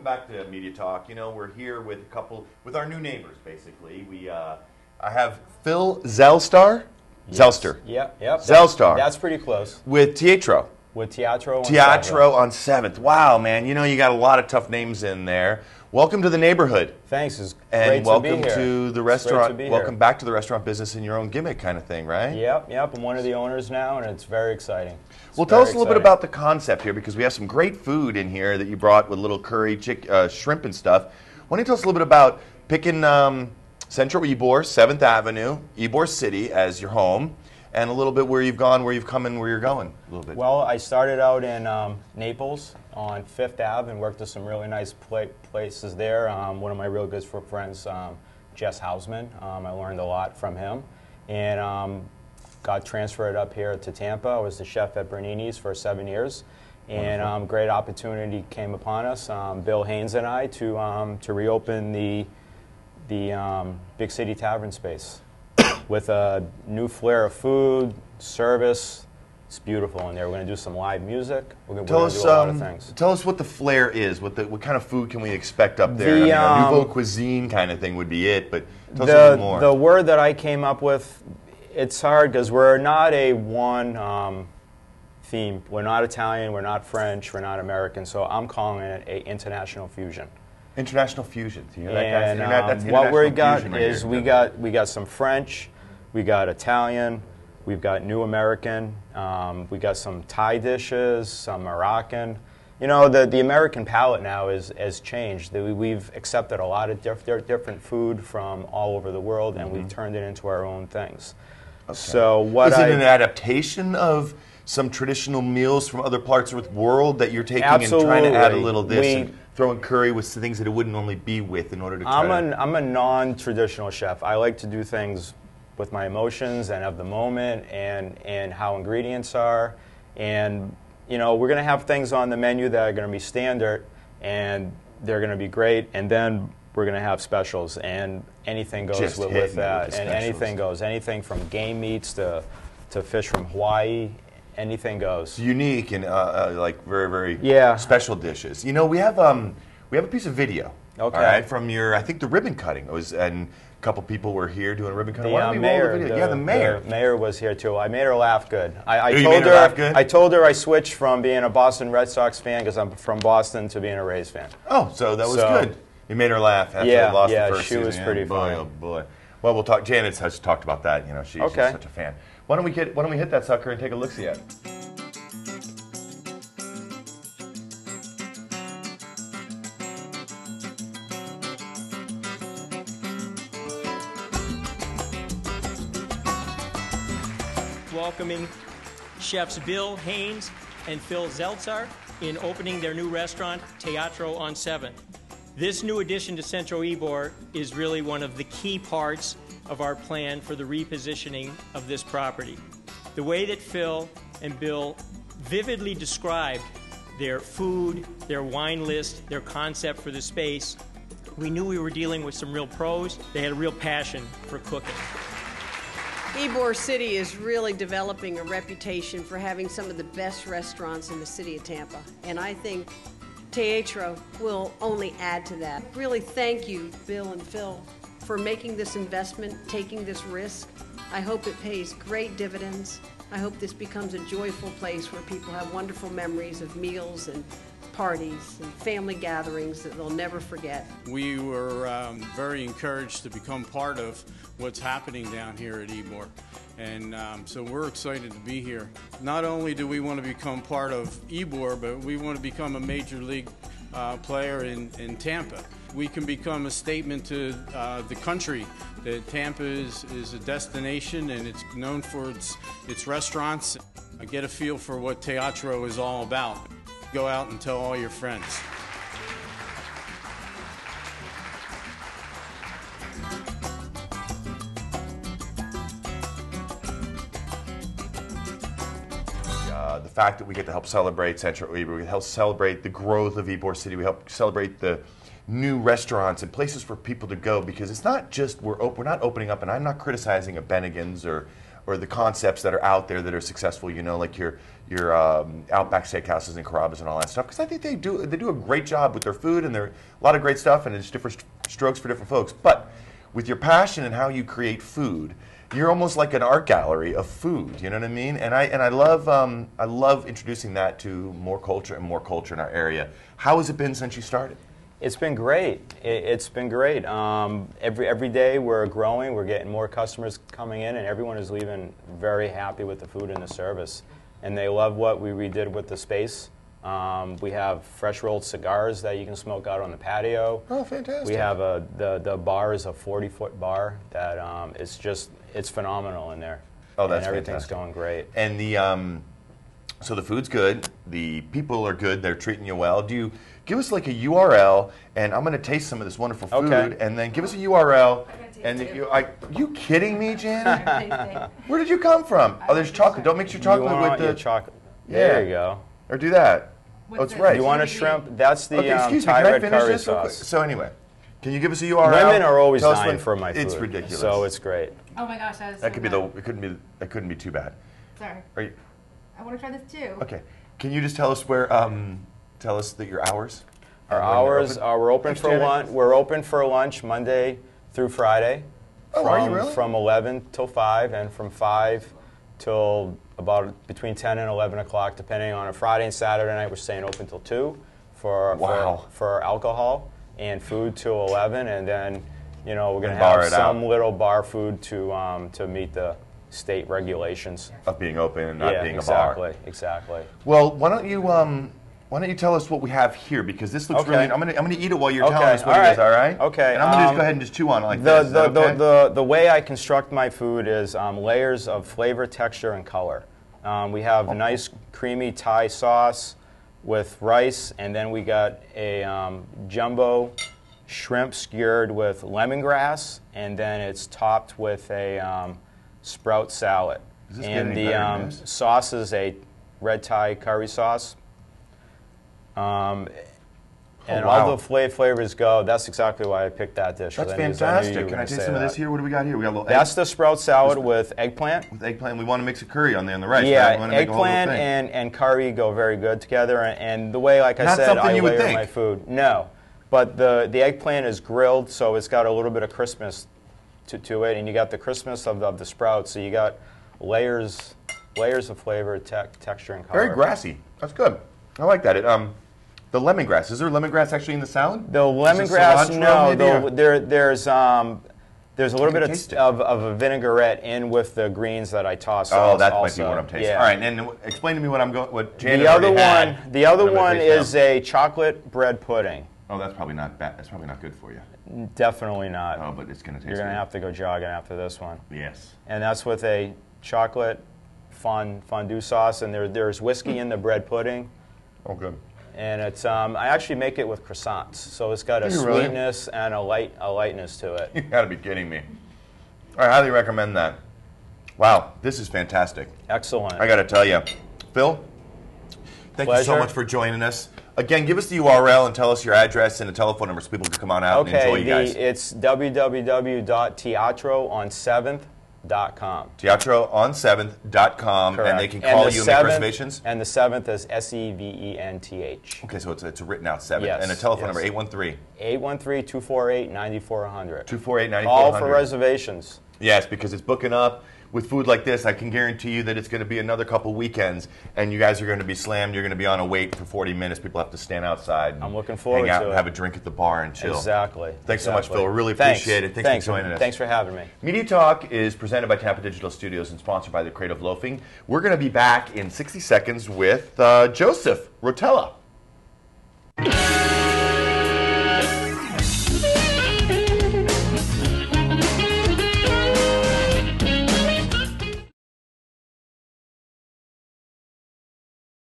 back to Media Talk. You know, we're here with with our new neighbors, basically. I have Phil Zeltsar. Yes. Zeltsar. Yep. Zeltsar. That's pretty close. With Teatro. With Teatro on 7th. Teatro on 7th. Wow, man. You know, you got a lot of tough names in there. Welcome to the neighborhood. Thanks. It's and great to be here. And welcome to the restaurant. Welcome here. Back to the restaurant business in your own gimmick kind of thing, right? Yep. I'm one of the owners now, and it's very exciting. Well, tell us a little bit about the concept here, because we have some great food in here that you brought with little curry, shrimp and stuff. Why don't you tell us a little bit about picking Centro Ybor, 7th Avenue, Ybor City as your home, and a little bit where you've gone, where you've come, and where you're going a little bit. Well, I started out in Naples on 5th Ave and worked at some really nice places there. One of my real good friends, Jess Hausman, I learned a lot from him. And got transferred up here to Tampa. I was the chef at Bernini's for 7 years. And great opportunity came upon us, Bill Haynes and I, to reopen the Big City Tavern space with a new flair of food, service. It's beautiful in there. We're going to do some live music. We're going to do a lot of things. Tell us what the flair is. What kind of food can we expect up there? A nouveau cuisine kind of thing would be it, but tell us a little more. The word that I came up with, it's hard because we're not a one theme. We're not Italian, we're not French, we're not American, so I'm calling it an international fusion. International fusion. You know, and what we got is we got some French, we got Italian, we've got New American, we got some Thai dishes, some Moroccan. You know, the American palate now has changed. We've accepted a lot of different food from all over the world, and we've turned it into our own things. Okay. So is it an adaptation of some traditional meals from other parts of the world that you're taking and trying to add a little this and throwing curry with things that it wouldn't normally be with in order to I'm a non-traditional chef. I like to do things with my emotions and of the moment and how ingredients are. And, you know, we're going to have things on the menu that are going to be standard and they're going to be great. And then we're going to have specials, and anything goes with that. And anything goes. Anything from game meats to fish from Hawaii. Anything goes. It's unique and like very special dishes. You know, we have a piece of video. Okay. All right, from your, I think, the ribbon cutting. It was, and a couple people were here doing ribbon cutting. Why don't we roll the video? The mayor. The mayor was here too. I made her laugh good. I told her I switched from being a Boston Red Sox fan, because I'm from Boston, to being a Rays fan. Oh, so that was good. You made her laugh after they lost the first season. She was pretty funny. Oh boy. Well, we'll talk. Janet has talked about that. You know, she's such a fan. Why don't we hit that sucker and take a look-see at it? Welcoming chefs Bill Haynes and Phil Zeltsar in opening their new restaurant, Teatro on 7th. This new addition to Centro Ybor is really one of the key parts of our plan for the repositioning of this property. The way that Phil and Bill vividly described their food, their wine list, their concept for the space, we knew we were dealing with some real pros. They had a real passion for cooking. Ybor City is really developing a reputation for having some of the best restaurants in the city of Tampa, and I think Teatro will only add to that. Really thank you, Bill and Phil, for making this investment, taking this risk. I hope it pays great dividends. I hope this becomes a joyful place where people have wonderful memories of meals and parties and family gatherings that they'll never forget. We were very encouraged to become part of what's happening down here at Ybor. And so we're excited to be here. Not only do we want to become part of Ybor, but we want to become a major league player in Tampa. We can become a statement to the country that Tampa is a destination and it's known for its restaurants. Get a feel for what Teatro is all about. Go out and tell all your friends. The fact that we get to help celebrate Centro Ybor, we help celebrate the growth of Ybor City, we help celebrate the new restaurants and places for people to go, because it's not just we're not opening up, and I'm not criticizing a Bennigan's or or the concepts that are out there that are successful, you know, like your Outback Steakhouses and Carrabba's and all that stuff, because I think they do a great job with their food, and they're a lot of great stuff, and it's different strokes for different folks. But with your passion and how you create food, you're almost like an art gallery of food. You know what I mean? And I love introducing that to more culture in our area. How has it been since you started? It's been great. It's been great. Every day we're growing. We're getting more customers coming in, and everyone is leaving very happy with the food and the service. And they love what we redid with the space. We have fresh rolled cigars that you can smoke out on the patio. Oh, fantastic! We have the bar is a 40-foot bar that it's phenomenal in there. Oh, that's and everything's fantastic. Going great. And so the food's good, the people are good, they're treating you well. Do you give us like a URL, and I'm going to taste some of this wonderful food, Okay. and then give us a URL. And you kidding me, Janet? Where did you come from? Oh, there's chocolate. Don't mix your chocolate with the chocolate. Yeah. There you go. Or do that. Oh, it's right. You want a shrimp? That's the Okay, excuse me. Thai Can I red finish curry this real quick? sauce. So anyway, can you give us a URL? Women are always Tell us dying when- for my food. It's ridiculous. So it's great. Oh my gosh, that is That so could be good. it couldn't be too bad. Sorry. Are you, I want to try this too. okay. Can you just tell us where? Tell us that your hours. Our and when you're hours open? are we're open Thanks, for Janet. lunch. We're open for lunch Monday through Friday. Oh, are you really? From 11 till 5, and from 5 till about between 10 and 11 o'clock, depending on a Friday and Saturday night. We're staying open till 2 for alcohol and food till 11, and then we're going to And bar have it some out. little bar food to meet the state regulations. Of being open and not Yeah, being a bar. exactly. Well, why don't you tell us what we have here, because this looks Okay. really. I'm gonna eat it while you're Okay, telling us what all it is. right. All right. Okay, And I'm gonna just go ahead and just chew on it like this. Is that okay? The way I construct my food is layers of flavor, texture, and color. We have a nice creamy Thai sauce with rice, and then we got a jumbo shrimp skewered with lemongrass, and then it's topped with a sprout salad. Is this And getting the better than this? sauce is a red Thai curry sauce. And wow. all the flavors go. That's exactly why I picked that dish. 'cause That's I knew you fantastic. were Can I gonna taste say some of this that. here? What do we got here? We got a little That's egg the sprout salad with eggplant. with eggplant. We want to mix a curry on the rice. Yeah, right? We want to make a whole little eggplant thing. and curry go very good together. And the way, like I Not said, something I you would layer think. my food. No, but the eggplant is grilled, so it's got a little bit of crispness to it, and you got the crispness of the sprouts. So you got layers of flavor, texture, and color. Very grassy. That's good. I like that. The lemongrass. Is there lemongrass actually in the salad? The Is it lemongrass, cilantro no. maybe, or- There's a little can bit taste it. of a vinaigrette in with the greens that I toss. Oh, that also. might be what I'm tasting. Yeah. All right, and then explain to me what Janet The other already had. one, the other I'm gonna one taste is now. a chocolate bread pudding. Oh, that's probably not bad. That's probably not good for you. Definitely not. Oh, but it's gonna taste. You're gonna good. have to go jogging after this one. Yes. And that's with a chocolate fondue sauce, and there's whiskey in the bread pudding, Oh, good. and it's I actually make it with croissants, so it's got a Do you really? sweetness and a lightness to it. You gotta be kidding me. I highly recommend that. Wow, this is fantastic. Excellent. I gotta tell you, Phil, thank you so Pleasure. much for joining us. Again, give us the URL and tell us your address and a telephone number so people can come on out and enjoy you guys. It's www.teatro-on7th.com. TeatroOn7th.com, and they can call you and make reservations. And the 7th is SEVENTH. Okay, so it's a written out 7th. Yes, And a telephone yes. number, 813. 813-248-9400. 248-9400. All for reservations. Yes, because it's booking up. With food like this, I can guarantee you that it's going to be another couple weekends, and you guys are going to be slammed. You're going to be on a wait for 40 minutes. People have to stand outside. I'm looking forward hang out to and it. have a drink at the bar and chill. Exactly. Thanks so much, exactly. Phil. We really Thanks. appreciate it. Thanks for joining us. Thanks for having me. Media Talk is presented by Tampa Digital Studios and sponsored by the Creative Loafing. We're going to be back in 60 seconds with Joseph Rotella.